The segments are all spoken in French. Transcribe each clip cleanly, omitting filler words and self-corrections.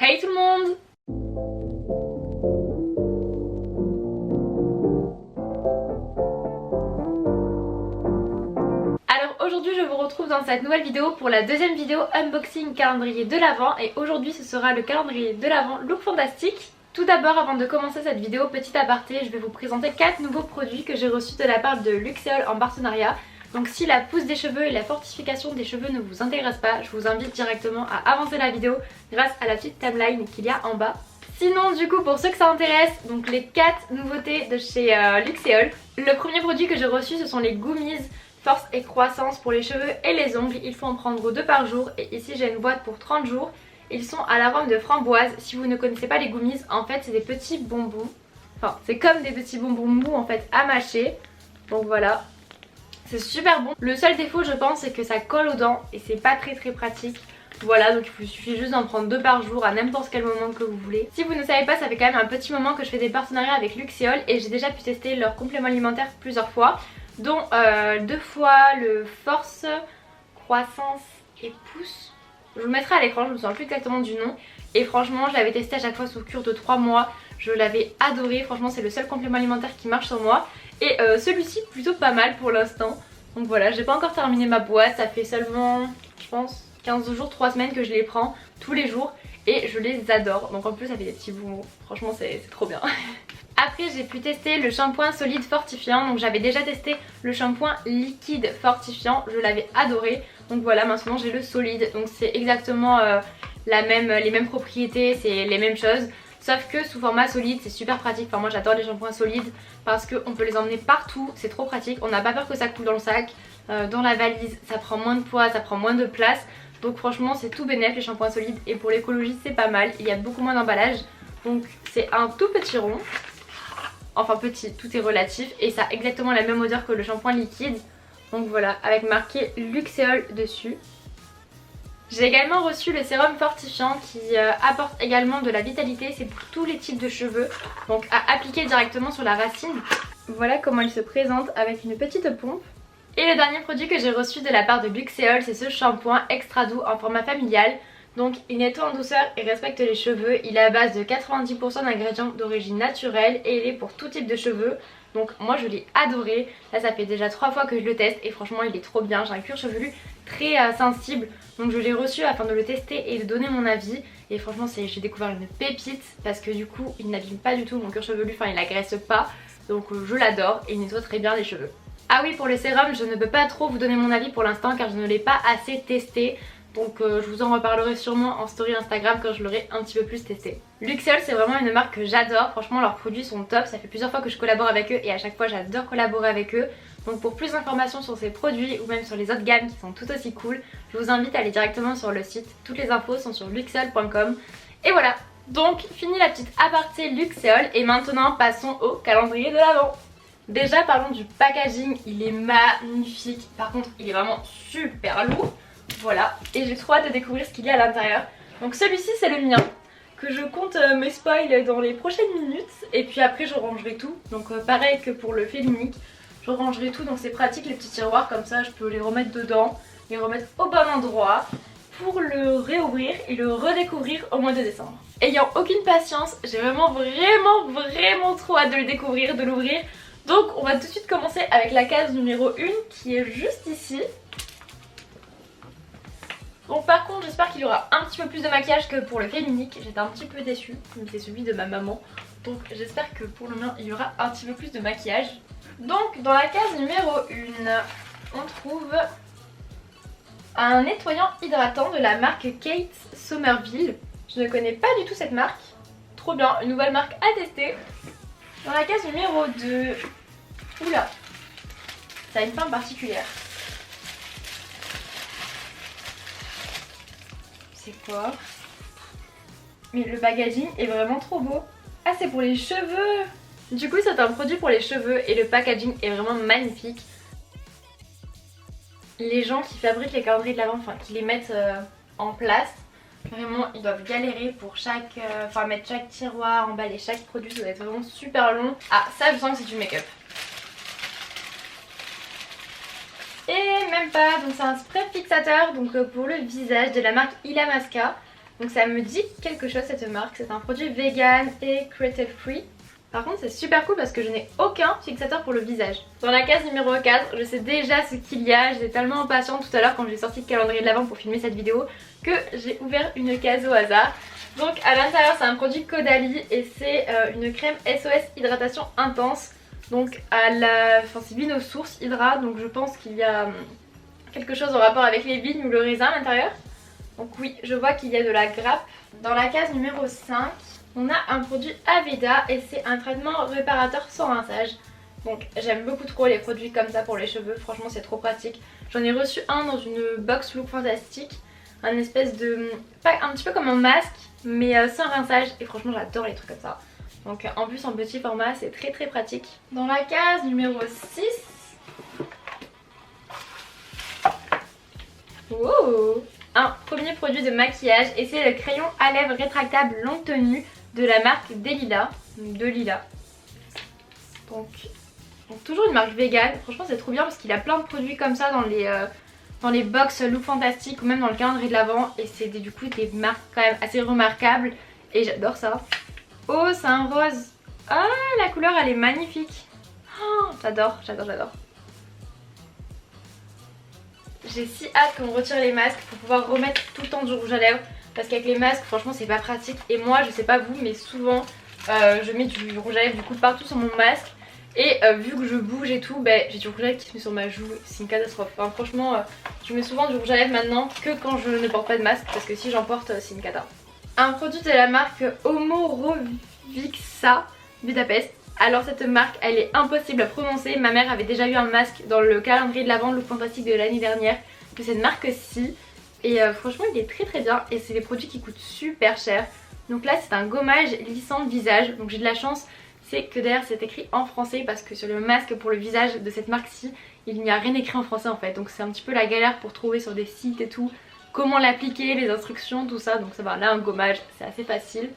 Hey tout le monde! Alors aujourd'hui je vous retrouve dans cette nouvelle vidéo pour la deuxième vidéo unboxing calendrier de l'Avent et aujourd'hui ce sera le calendrier de l'Avent Look Fantastique. Tout d'abord, avant de commencer cette vidéo, petit aparté, je vais vous présenter 4 nouveaux produits que j'ai reçus de la part de Luxéol en partenariat. Donc si la pousse des cheveux et la fortification des cheveux ne vous intéressent pas, je vous invite directement à avancer la vidéo grâce à la petite timeline qu'il y a en bas. Sinon du coup, pour ceux que ça intéresse, donc les 4 nouveautés de chez Luxéol. Le premier produit que j'ai reçu, ce sont les Gummies Force et Croissance pour les cheveux et les ongles. Il faut en prendre 2 par jour et ici j'ai une boîte pour 30 jours. Ils sont à l'arôme de framboise. Si vous ne connaissez pas les Gummies, en fait c'est des petits bonbons. Enfin c'est comme des petits bonbons mous en fait à mâcher. Donc voilà. C'est super bon. Le seul défaut je pense c'est que ça colle aux dents et c'est pas très pratique. Voilà, donc il vous suffit juste d'en prendre 2 par jour à n'importe quel moment que vous voulez. Si vous ne savez pas, ça fait quand même un petit moment que je fais des partenariats avec Luxéol et j'ai déjà pu tester leurs compléments alimentaires plusieurs fois. Dont 2 fois le Force, Croissance et Pousse. Je vous le mettrai à l'écran, je me souviens plus exactement du nom. Et franchement je l'avais testé à chaque fois sous cure de 3 mois. Je l'avais adoré, franchement c'est le seul complément alimentaire qui marche sur moi. Et celui-ci plutôt pas mal pour l'instant. Donc voilà, j'ai pas encore terminé ma boîte, ça fait seulement je pense 15 jours, 3 semaines que je les prends tous les jours. Et je les adore, donc en plus ça fait des petits bonbons, franchement c'est trop bien. Après j'ai pu tester le shampoing solide fortifiant, donc j'avais déjà testé le shampoing liquide fortifiant, je l'avais adoré. Donc voilà, maintenant j'ai le solide, donc c'est exactement les mêmes propriétés, c'est les mêmes choses. Sauf que sous format solide c'est super pratique, enfin moi j'adore les shampoings solides parce qu'on peut les emmener partout, c'est trop pratique. On n'a pas peur que ça coule dans le sac, dans la valise, ça prend moins de poids, ça prend moins de place. Donc franchement c'est tout bénef les shampoings solides et pour l'écologie c'est pas mal, il y a beaucoup moins d'emballage. Donc c'est un tout petit rond. Enfin petit, tout est relatif et ça a exactement la même odeur que le shampoing liquide. Donc voilà, avec marqué Luxéol dessus. J'ai également reçu le sérum fortifiant qui apporte également de la vitalité. C'est pour tous les types de cheveux, donc à appliquer directement sur la racine. Voilà comment il se présente avec une petite pompe. Et le dernier produit que j'ai reçu de la part de Luxéol, c'est ce shampoing extra doux en format familial. Donc il nettoie en douceur et respecte les cheveux. Il est à base de 90% d'ingrédients d'origine naturelle et il est pour tout type de cheveux. Donc moi je l'ai adoré. Là ça fait déjà 3 fois que je le teste et franchement il est trop bien. J'ai un cuir chevelu très sensible, donc je l'ai reçu afin de le tester et de donner mon avis. Et franchement j'ai découvert une pépite parce que du coup il n'abîme pas du tout mon cuir chevelu, enfin il agresse pas. Donc je l'adore et il nettoie très bien les cheveux. Ah oui, pour le sérum je ne peux pas trop vous donner mon avis pour l'instant car je ne l'ai pas assez testé. Donc je vous en reparlerai sûrement en story Instagram quand je l'aurai un petit peu plus testé. Luxéol c'est vraiment une marque que j'adore, franchement leurs produits sont top, ça fait plusieurs fois que je collabore avec eux et à chaque fois j'adore collaborer avec eux. Donc pour plus d'informations sur ces produits ou même sur les autres gammes qui sont tout aussi cool, je vous invite à aller directement sur le site, toutes les infos sont sur luxéol.com. Et voilà, donc fini la petite aparté Luxéol et maintenant passons au calendrier de l'Avent. Déjà parlons du packaging, il est magnifique, par contre il est vraiment super lourd. Voilà, et j'ai trop hâte de découvrir ce qu'il y a à l'intérieur. Donc celui-ci c'est le mien, que je compte me spoil dans les prochaines minutes. Et puis après je rangerai tout, donc pareil que pour le féminique. Je rangerai tout, donc c'est pratique les petits tiroirs, comme ça je peux les remettre dedans, les remettre au bon endroit pour le réouvrir et le redécouvrir au mois de décembre. Ayant aucune patience, j'ai vraiment trop hâte de le découvrir, de l'ouvrir. Donc on va tout de suite commencer avec la case numéro 1 qui est juste ici. Donc par contre j'espère qu'il y aura un petit peu plus de maquillage que pour le féminique. J'étais un petit peu déçue, mais c'est celui de ma maman. Donc j'espère que pour le mien il y aura un petit peu plus de maquillage. Donc dans la case numéro 1, on trouve un nettoyant hydratant de la marque Kate Somerville. Je ne connais pas du tout cette marque. Trop bien, une nouvelle marque à tester. Dans la case numéro 2, oula, ça a une forme particulière. C'est quoi? Mais le packaging est vraiment trop beau. Ah, c'est pour les cheveux. Du coup c'est un produit pour les cheveux et le packaging est vraiment magnifique. Les gens qui fabriquent les calendriers de l'Avent, enfin qui les mettent en place, vraiment ils doivent galérer pour mettre chaque tiroir, emballer chaque produit, ça doit être vraiment super long. Ah ça je sens que c'est du make-up. Et même pas, donc c'est un spray fixateur donc pour le visage de la marque Illamasqua. Donc ça me dit quelque chose cette marque, c'est un produit vegan et cruelty free. Par contre c'est super cool parce que je n'ai aucun fixateur pour le visage. Dans la case numéro 4, je sais déjà ce qu'il y a, j'étais tellement impatiente tout à l'heure quand j'ai sorti le calendrier de l'Avent pour filmer cette vidéo que j'ai ouvert une case au hasard. Donc à l'intérieur c'est un produit Caudalie et c'est une crème SOS hydratation intense. Donc c'est Vino Source Hydra, donc je pense qu'il y a quelque chose en rapport avec les vignes ou le raisin à l'intérieur. Donc oui, je vois qu'il y a de la grappe. Dans la case numéro 5, on a un produit Aveda et c'est un traitement réparateur sans rinçage. Donc j'aime beaucoup trop les produits comme ça pour les cheveux, franchement c'est trop pratique. J'en ai reçu un dans une box Look Fantastique, un espèce de... un petit peu comme un masque mais sans rinçage et franchement j'adore les trucs comme ça. Donc en plus en petit format c'est très très pratique. Dans la case numéro 6... Wow, un premier produit de maquillage et c'est le crayon à lèvres rétractable longue tenue de la marque Delila. Donc toujours une marque vegan, franchement c'est trop bien parce qu'il a plein de produits comme ça dans les box Look Fantastique ou même dans le calendrier de l'Avent et c'est du coup des marques quand même assez remarquables et j'adore ça. Oh c'est un rose, ah la couleur elle est magnifique, oh, j'adore. J'ai si hâte qu'on retire les masques pour pouvoir remettre tout le temps du rouge à lèvres parce qu'avec les masques franchement c'est pas pratique et moi je sais pas vous mais souvent je mets du rouge à lèvres du coup partout sur mon masque et vu que je bouge et tout j'ai du rouge à lèvres qui se met sur ma joue, c'est une catastrophe. Enfin, franchement je mets souvent du rouge à lèvres maintenant que quand je ne porte pas de masque parce que si j'en porte c'est une cata. Un produit de la marque Homorovixa Budapest. Alors cette marque elle est impossible à prononcer, ma mère avait déjà eu un masque dans le calendrier de l'Avent Look Fantastique de l'année dernière de cette marque-ci et franchement il est très très bien et c'est des produits qui coûtent super cher. Donc là c'est un gommage lissant de visage, donc j'ai de la chance, c'est que derrière c'est écrit en français parce que sur le masque pour le visage de cette marque-ci il n'y a rien écrit en français en fait, donc c'est un petit peu la galère pour trouver sur des sites et tout comment l'appliquer, les instructions, tout ça, donc ça va, là un gommage c'est assez facile.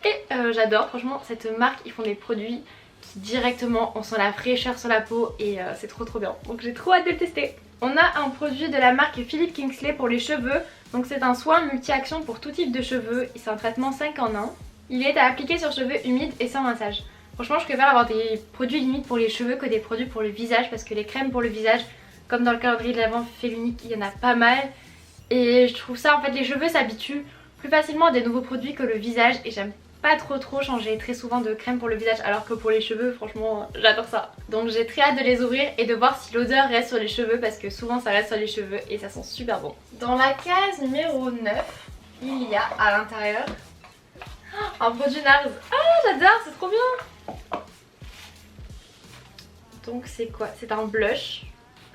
Et j'adore, franchement cette marque ils font des produits qui directement on sent la fraîcheur sur la peau et c'est trop bien, donc j'ai trop hâte de le tester. On a un produit de la marque Philippe Kingsley pour les cheveux, donc c'est un soin multi-action pour tout type de cheveux et c'est un traitement 5 en 1. Il est à appliquer sur cheveux humides et sans rinçage. Franchement je préfère avoir des produits limite pour les cheveux que des produits pour le visage parce que les crèmes pour le visage comme dans le calendrier de l'Avent fait l'unique il y en a pas mal et je trouve ça en fait les cheveux s'habituent plus facilement à des nouveaux produits que le visage et j'aime pas trop changer très souvent de crème pour le visage alors que pour les cheveux franchement j'adore ça. Donc j'ai très hâte de les ouvrir et de voir si l'odeur reste sur les cheveux parce que souvent ça reste sur les cheveux et ça sent super bon. Dans la case numéro 9 il y a à l'intérieur un produit NARS. Ah j'adore, c'est trop bien. Donc c'est quoi? C'est un blush.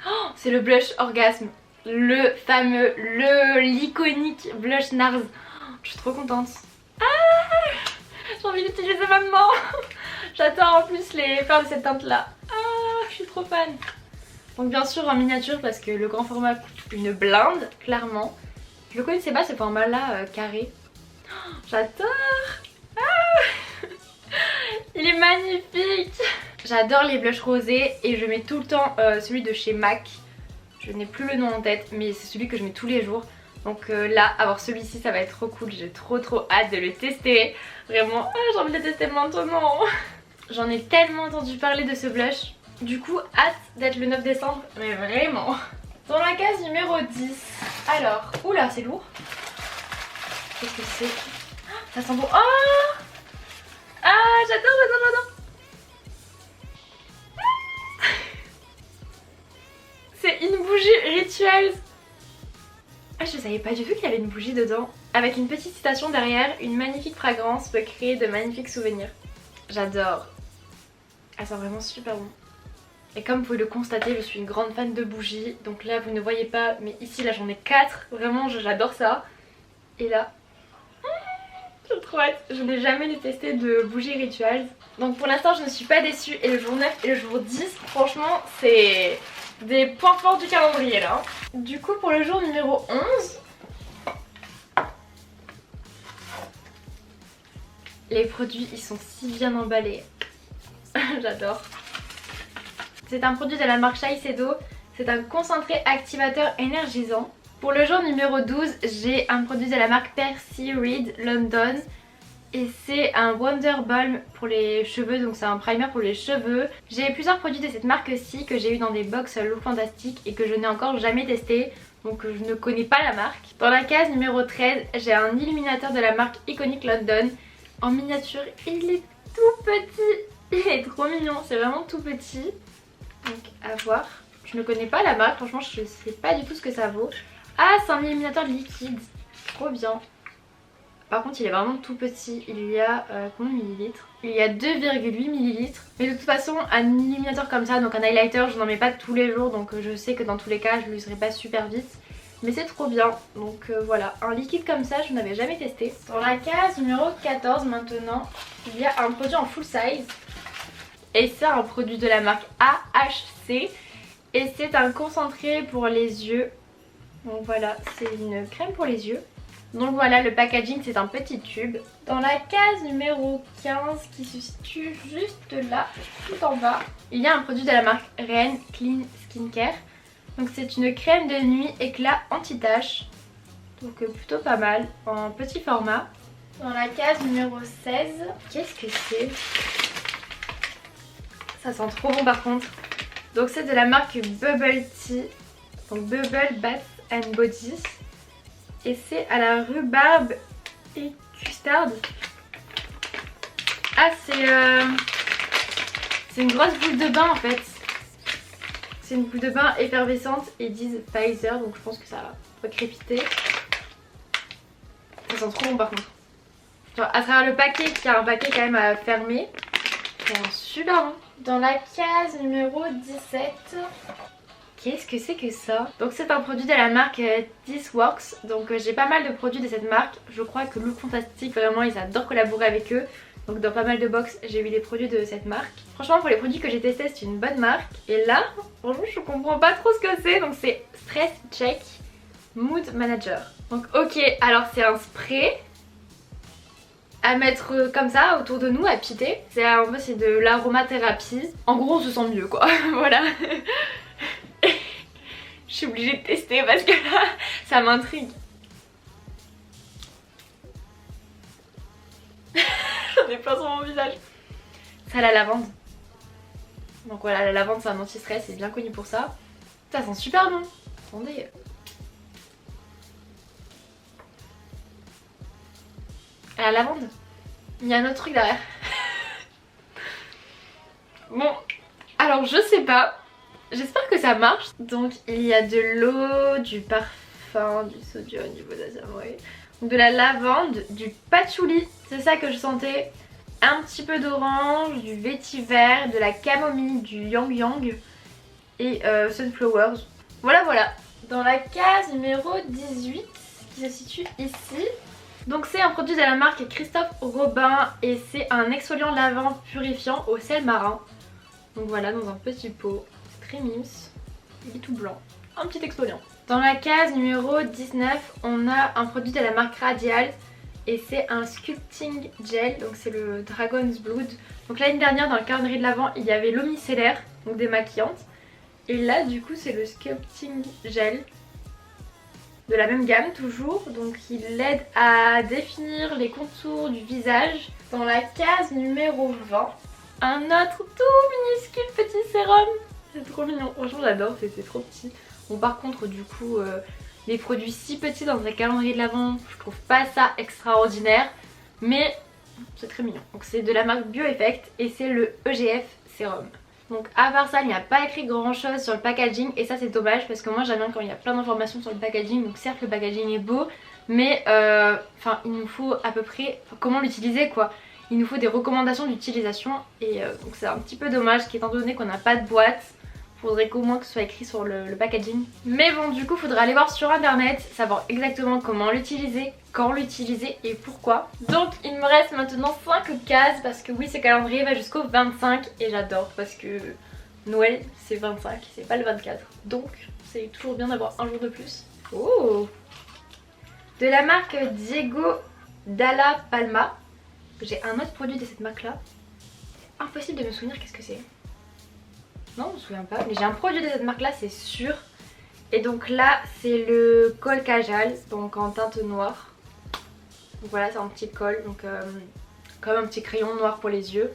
Oh, c'est le blush Orgasme, le fameux, l'iconique blush NARS. Oh, je suis trop contente. Ah, j'ai envie d'utiliser maintenant. J'attends en plus les faire de cette teinte là. Ah, je suis trop fan. Donc bien sûr en miniature parce que le grand format coûte une blinde, clairement. Je le connaissais pas ce format là carré. Oh, j'adore. Ah, il est magnifique. J'adore les blushs rosés et je mets tout le temps celui de chez MAC. Je n'ai plus le nom en tête mais c'est celui que je mets tous les jours. Donc là, avoir celui-ci ça va être trop cool, j'ai trop hâte de le tester. Vraiment, j'ai envie de le tester maintenant. J'en ai tellement entendu parler de ce blush. Du coup, hâte d'être le 9 décembre, mais vraiment. Dans la case numéro 10, alors, oula c'est lourd. Qu'est-ce que c'est? Ça sent bon. Oh, ah j'adore. C'est une bougie Rituals. Ah, je savais pas du tout qu'il y avait une bougie dedans. Avec une petite citation derrière, une magnifique fragrance peut créer de magnifiques souvenirs. J'adore. Elle sent vraiment super bon. Et comme vous pouvez le constater, je suis une grande fan de bougies. Donc là vous ne voyez pas, mais ici là j'en ai 4. Vraiment j'adore ça. Et là, j'ai trop hâte. Je n'ai jamais testé de bougie Rituals. Donc pour l'instant je ne suis pas déçue. Et le jour 9 et le jour 10, franchement c'est des points forts du calendrier là. Du coup pour le jour numéro 11, les produits ils sont si bien emballés. J'adore. C'est un produit de la marque Shiseido. C'est un concentré activateur énergisant Pour le jour numéro 12, j'ai un produit de la marque Percy Reed London. Et c'est un Wonder Balm pour les cheveux, donc c'est un primer pour les cheveux. J'ai plusieurs produits de cette marque-ci que j'ai eu dans des box Look Fantastic et que je n'ai encore jamais testé. Donc je ne connais pas la marque. Dans la case numéro 13, j'ai un illuminateur de la marque Iconic London. En miniature, il est tout petit. Il est trop mignon, c'est vraiment tout petit. Donc à voir. Je ne connais pas la marque, franchement je ne sais pas du tout ce que ça vaut. Ah, c'est un illuminateur liquide. Trop bien. Par contre il est vraiment tout petit, il y a combien de millilitres? Il y a 2,8 millilitres. Mais de toute façon un illuminateur comme ça, donc un highlighter, je n'en mets pas tous les jours. Donc je sais que dans tous les cas je l'userai pas super vite. Mais c'est trop bien, donc voilà, un liquide comme ça je n'avais jamais testé. Dans la case numéro 14 maintenant, il y a un produit en full size. Et c'est un produit de la marque AHC. Et c'est un concentré pour les yeux. Donc voilà, c'est une crème pour les yeux. Donc voilà, le packaging c'est un petit tube. Dans la case numéro 15 qui se situe juste là, tout en bas, il y a un produit de la marque Ren Clean Skincare. Donc c'est une crème de nuit éclat anti-tache. Donc plutôt pas mal, en petit format. Dans la case numéro 16, qu'est-ce que c'est? Ça sent trop bon par contre. Donc c'est de la marque Bubble Tea. Donc Bubble Bath and Body. Et c'est à la rhubarbe et custard. Ah c'est une grosse boule de bain en fait. C'est une boule de bain effervescente et disent Pfizer, donc je pense que ça va crépiter. Ça sent trop bon par contre. Genre à travers le paquet, qui a un paquet quand même à fermer, ça sent super bon. Dans la case numéro 17, qu'est-ce que c'est que ça? Donc c'est un produit de la marque This Works. Donc j'ai pas mal de produits de cette marque. Je crois que Look Fantastic, vraiment ils adorent collaborer avec eux. Donc dans pas mal de box j'ai eu des produits de cette marque. Franchement pour les produits que j'ai testés c'est une bonne marque. Et là franchement je comprends pas trop ce que c'est. Donc c'est Stress Check Mood Manager. Donc ok, alors c'est un spray à mettre comme ça autour de nous, à piter. C'est de l'aromathérapie. En gros on se sent mieux quoi. Voilà. Je suis obligée de tester parce que là ça m'intrigue. J'en ai plein sur mon visage. Ça a la lavande. Donc voilà, la lavande c'est un anti-stress, c'est bien connu pour ça. Ça sent super bon. Attendez. À la lavande. Il y a un autre truc derrière. Bon, alors je sais pas. J'espère que ça marche. Donc il y a de l'eau, du parfum, du sodium, du potassium, oui. De la lavande, du patchouli, c'est ça que je sentais. Un petit peu d'orange, du vétiver, de la camomille, du yang yang et sunflowers. Voilà. Dans la case numéro 18 qui se situe ici. Donc c'est un produit de la marque Christophe Robin et c'est un exfoliant lavant purifiant au sel marin. Donc voilà, dans un petit pot. Très mimes, il est tout blanc, un petit exfoliant. Dans la case numéro 19, on a un produit de la marque Radial et c'est un sculpting gel, donc c'est le Dragon's Blood. Donc l'année dernière dans le calendrier de l'Avent il y avait l'eau micellaire, donc démaquillante, et là du coup c'est le sculpting gel de la même gamme toujours, donc il aide à définir les contours du visage. Dans la case numéro 20, un autre tout minuscule petit sérum. C'est trop mignon, franchement j'adore, c'est trop petit. Bon par contre du coup les produits si petits dans un calendrier de l'Avent, je trouve pas ça extraordinaire. Mais c'est très mignon. Donc c'est de la marque Bioeffect et c'est le EGF sérum. Donc à part ça il n'y a pas écrit grand chose sur le packaging et ça c'est dommage parce que moi j'aime bien quand il y a plein d'informations sur le packaging. Donc certes le packaging est beau mais il nous faut à peu près comment l'utiliser quoi. Il nous faut des recommandations d'utilisation et donc c'est un petit peu dommage étant donné qu'on n'a pas de boîte. Faudrait qu'au moins que ce soit écrit sur le packaging. Mais bon du coup faudra aller voir sur internet, savoir exactement comment l'utiliser, quand l'utiliser et pourquoi. Donc il me reste maintenant 5 cases parce que oui ce calendrier va jusqu'au 25 et j'adore parce que Noël c'est 25, c'est pas le 24. Donc c'est toujours bien d'avoir un jour de plus. Oh, de la marque Diego Dalla Palma. J'ai un autre produit de cette marque là. Impossible de me souvenir qu'est-ce que c'est. Non, je me souviens pas, mais j'ai un produit de cette marque là, c'est sûr. Et donc là c'est le col Kajal, donc en teinte noire. Donc voilà, c'est un petit col, donc comme un petit crayon noir pour les yeux.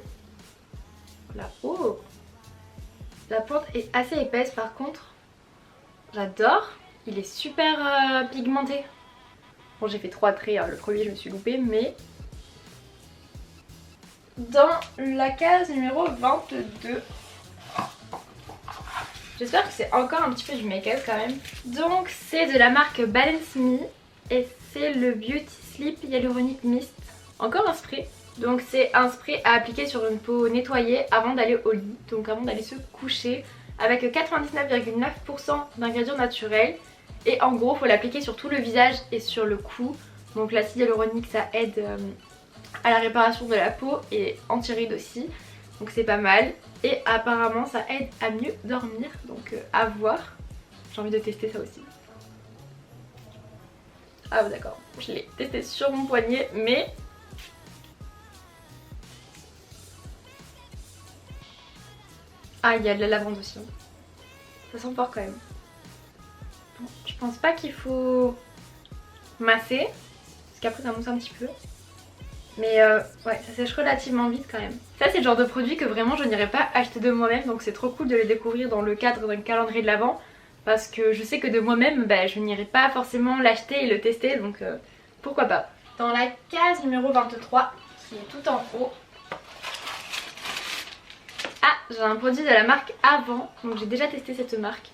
Voilà. Oh, la pointe est assez épaisse par contre. J'adore. Il est super pigmenté. Bon, j'ai fait 3 traits, hein. Le premier je me suis loupée, mais... Dans la case numéro 22. J'espère que c'est encore un petit peu du make-up quand même. Donc c'est de la marque Balance Me et c'est le Beauty Sleep Hyaluronic Mist. Encore un spray. Donc c'est un spray à appliquer sur une peau nettoyée avant d'aller au lit, donc avant d'aller se coucher, avec 99,9% d'ingrédients naturels. Et en gros, il faut l'appliquer sur tout le visage et sur le cou. Donc l'acide hyaluronique, ça aide à la réparation de la peau et anti-rides aussi. Donc c'est pas mal. Et apparemment, ça aide à mieux dormir. Donc à voir. J'ai envie de tester ça aussi. Ah ouais, d'accord. Je l'ai testé sur mon poignet, mais... Ah, il y a de la lavande aussi. Ça sent fort quand même. Bon, je pense pas qu'il faut masser, parce qu'après ça mousse un petit peu. Mais ouais, ça sèche relativement vite quand même. Ça c'est le genre de produit que vraiment je n'irais pas acheter de moi-même, donc c'est trop cool de le découvrir dans le cadre d'un calendrier de l'Avent. Parce que je sais que de moi-même, bah, je n'irai pas forcément l'acheter et le tester, donc pourquoi pas. Dans la case numéro 23, qui est tout en haut, ah, j'ai un produit de la marque Avant, donc j'ai déjà testé cette marque.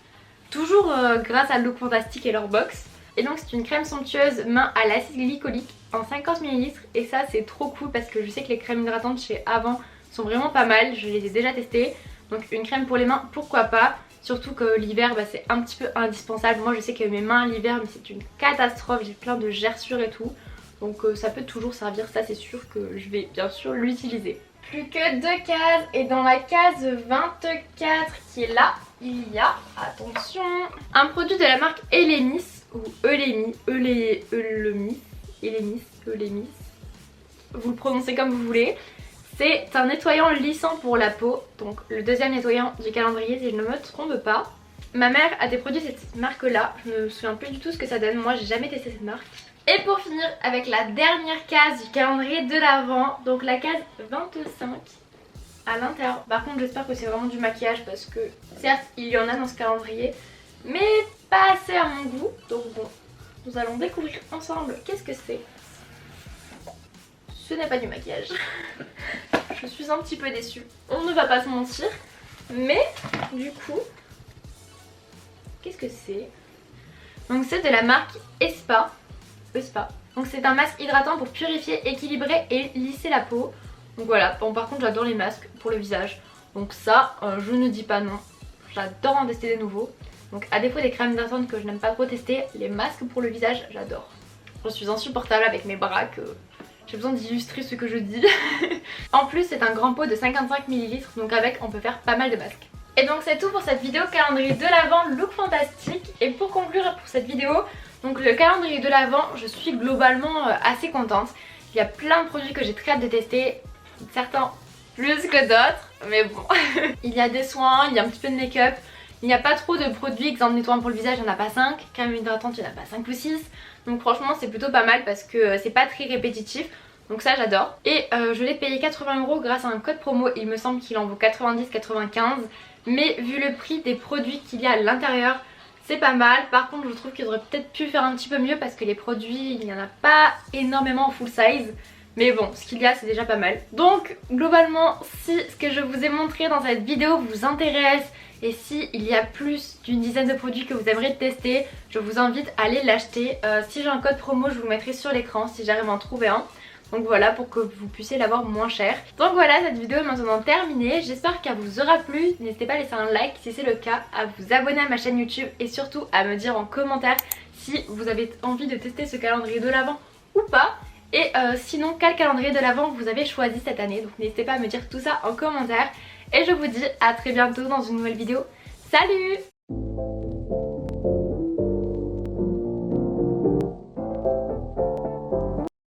Toujours grâce à Look Fantastic et leur box. Et donc c'est une crème somptueuse main à l'acide glycolique en 50 ml. Et ça c'est trop cool parce que je sais que les crèmes hydratantes chez Avant sont vraiment pas mal. Je les ai déjà testées. Donc une crème pour les mains, pourquoi pas. Surtout que l'hiver bah, c'est un petit peu indispensable. Moi je sais que mes mains l'hiver c'est une catastrophe. J'ai plein de gerçures et tout. Donc ça peut toujours servir, ça c'est sûr que je vais bien sûr l'utiliser. Plus que 2 cases et dans la case 24 qui est là, il y a, attention, un produit de la marque Elemis ou Elemis, vous le prononcez comme vous voulez. C'est un nettoyant lissant pour la peau, donc le deuxième nettoyant du calendrier si je ne me trompe pas. Ma mère a des produits de cette marque là, je ne me souviens plus du tout ce que ça donne, moi j'ai jamais testé cette marque. Et pour finir avec la dernière case du calendrier de l'Avent, donc la case 25 à l'intérieur. Par contre j'espère que c'est vraiment du maquillage parce que certes il y en a dans ce calendrier, mais pas assez à mon goût. Donc bon, nous allons découvrir ensemble qu'est-ce que c'est. Ce n'est pas du maquillage. Je suis un petit peu déçue, on ne va pas se mentir. Mais du coup, qu'est-ce que c'est? Donc c'est de la marque Espa. Donc c'est un masque hydratant pour purifier, équilibrer et lisser la peau. Donc voilà, bon par contre j'adore les masques pour le visage. Donc ça, je ne dis pas non. J'adore en tester des nouveaux. Donc à défaut des crèmes hydratantes que je n'aime pas trop tester, les masques pour le visage, j'adore. Je suis insupportable avec mes bras que j'ai besoin d'illustrer ce que je dis. En plus c'est un grand pot de 55 ml, donc avec on peut faire pas mal de masques. Et donc c'est tout pour cette vidéo calendrier de l'Avent Look Fantastic. Et pour conclure pour cette vidéo, donc le calendrier de l'Avent, je suis globalement assez contente. Il y a plein de produits que j'ai très hâte de tester, certains plus que d'autres, mais bon. Il y a des soins, il y a un petit peu de make-up. Il n'y a pas trop de produits, exemple nettoyant pour le visage, il n'y en a pas 5. Crème hydratante, il n'y en a pas 5 ou 6. Donc franchement c'est plutôt pas mal parce que c'est pas très répétitif. Donc ça j'adore. Et je l'ai payé 80 € grâce à un code promo, il me semble qu'il en vaut 90-95. Mais vu le prix des produits qu'il y a à l'intérieur, c'est pas mal. Par contre je trouve qu'il aurait peut-être pu faire un petit peu mieux parce que les produits, il n'y en a pas énormément en full size. Mais bon, ce qu'il y a c'est déjà pas mal. Donc globalement, si ce que je vous ai montré dans cette vidéo vous intéresse et si il y a plus d'une dizaine de produits que vous aimeriez tester, je vous invite à aller l'acheter. Si j'ai un code promo, je vous le mettrai sur l'écran si j'arrive à en trouver un. Donc voilà, pour que vous puissiez l'avoir moins cher. Donc voilà, cette vidéo est maintenant terminée. J'espère qu'elle vous aura plu. N'hésitez pas à laisser un like si c'est le cas, à vous abonner à ma chaîne YouTube et surtout à me dire en commentaire si vous avez envie de tester ce calendrier de l'Avent ou pas. Et sinon, quel calendrier de l'Avent vous avez choisi cette année. Donc n'hésitez pas à me dire tout ça en commentaire. Et je vous dis à très bientôt dans une nouvelle vidéo. Salut!